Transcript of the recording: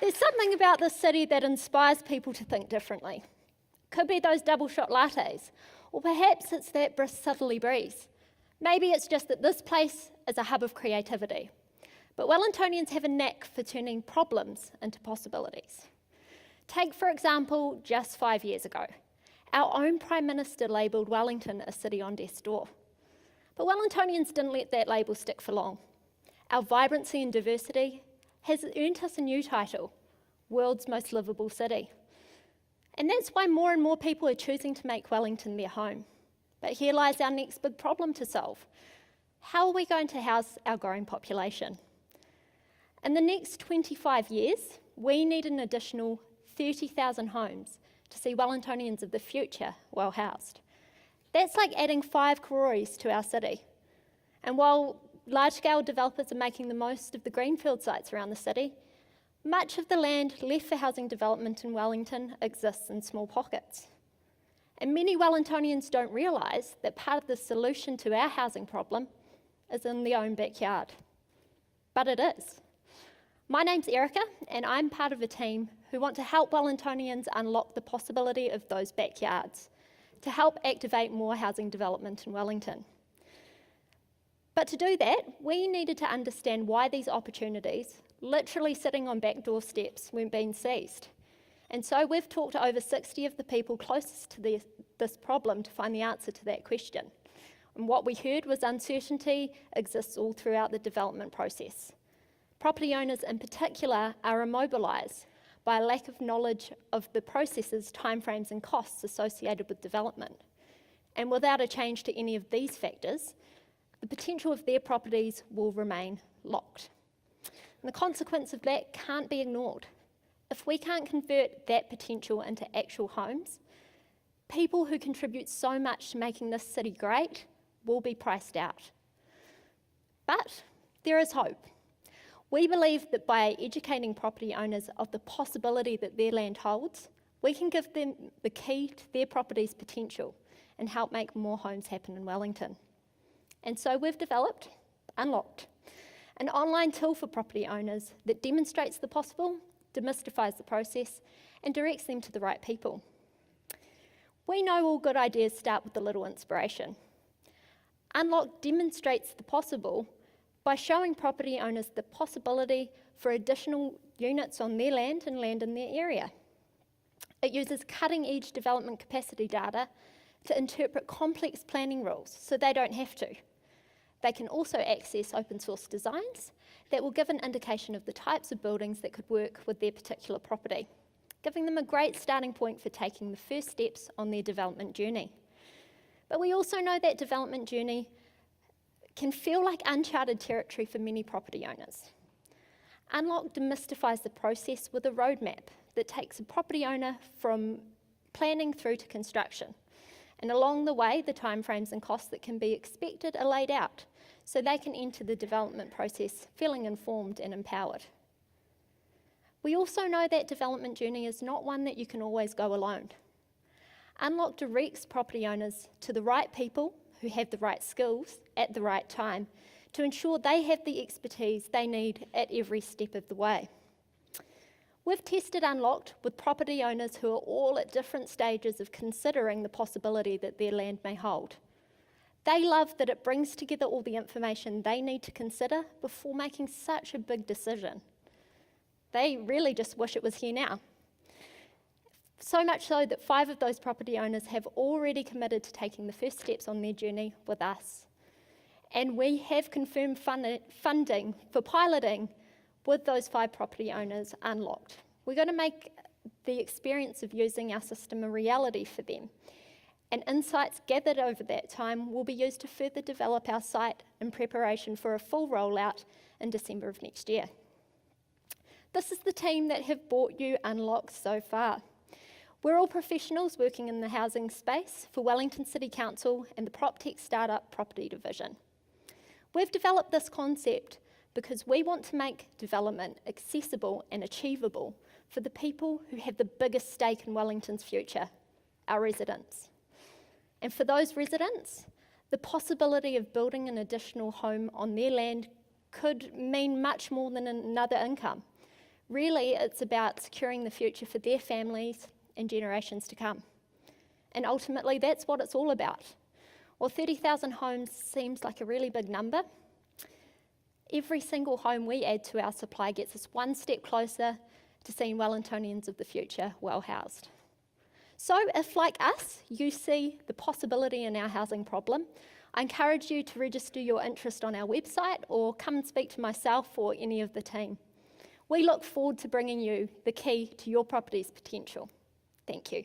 There's something about this city that inspires people to think differently. Could be those double shot lattes, or perhaps it's that brisk southerly breeze. Maybe it's just that this place is a hub of creativity. But Wellingtonians have a knack for turning problems into possibilities. Take, for example, just 5 years ago. Our own Prime Minister labelled Wellington a city on death's door. But Wellingtonians didn't let that label stick for long. Our vibrancy and diversity has earned us a new title, World's Most Livable City. And that's why more and more people are choosing to make Wellington their home. But here lies our next big problem to solve. How are we going to house our growing population? In the next 25 years, we need an additional 30,000 homes to see Wellingtonians of the future well housed. That's like adding 5 Karoris to our city. And while large-scale developers are making the most of the greenfield sites around the city, much of the land left for housing development in Wellington exists in small pockets. And many Wellingtonians don't realise that part of the solution to our housing problem is in their own backyard. But it is. My name's Erica, and I'm part of a team who want to help Wellingtonians unlock the possibility of those backyards to help activate more housing development in Wellington. But to do that, we needed to understand why these opportunities, literally sitting on back doorsteps, weren't being seized. And so we've talked to over 60 of the people closest to this problem to find the answer to that question. And what we heard was uncertainty exists all throughout the development process. Property owners in particular are immobilised by a lack of knowledge of the processes, timeframes and costs associated with development. And without a change to any of these factors, the potential of their properties will remain locked. And the consequence of that can't be ignored. If we can't convert that potential into actual homes, people who contribute so much to making this city great will be priced out. But there is hope. We believe that by educating property owners of the possibility that their land holds, we can give them the key to their property's potential and help make more homes happen in Wellington. And so we've developed Unlocked, an online tool for property owners that demonstrates the possible, demystifies the process, and directs them to the right people. We know all good ideas start with a little inspiration. Unlocked demonstrates the possible by showing property owners the possibility for additional units on their land and land in their area. It uses cutting-edge development capacity data to interpret complex planning rules so they don't have to. They can also access open source designs that will give an indication of the types of buildings that could work with their particular property, giving them a great starting point for taking the first steps on their development journey. But we also know that development journey can feel like uncharted territory for many property owners. Unlock demystifies the process with a roadmap that takes a property owner from planning through to construction. And along the way, the timeframes and costs that can be expected are laid out, so they can enter the development process feeling informed and empowered. We also know that development journey is not one that you can always go alone. Unlock directs property owners to the right people who have the right skills at the right time to ensure they have the expertise they need at every step of the way. We've tested Unlocked with property owners who are all at different stages of considering the possibility that their land may hold. They love that it brings together all the information they need to consider before making such a big decision. They really just wish it was here now. So much so that 5 of those property owners have already committed to taking the first steps on their journey with us. And we have confirmed funding for piloting with those 5 property owners Unlocked. We're going to make the experience of using our system a reality for them. And insights gathered over that time will be used to further develop our site in preparation for a full rollout in December of next year. This is the team that have brought you Unlocked so far. We're all professionals working in the housing space for Wellington City Council and the PropTech Startup Property Division. We've developed this concept because we want to make development accessible and achievable for the people who have the biggest stake in Wellington's future, our residents. And for those residents, the possibility of building an additional home on their land could mean much more than another income. Really, it's about securing the future for their families and generations to come. And ultimately, that's what it's all about. While 30,000 homes seems like a really big number, every single home we add to our supply gets us one step closer to seeing Wellingtonians of the future well housed. So if, like us, you see the possibility in our housing problem, I encourage you to register your interest on our website or come and speak to myself or any of the team. We look forward to bringing you the key to your property's potential. Thank you.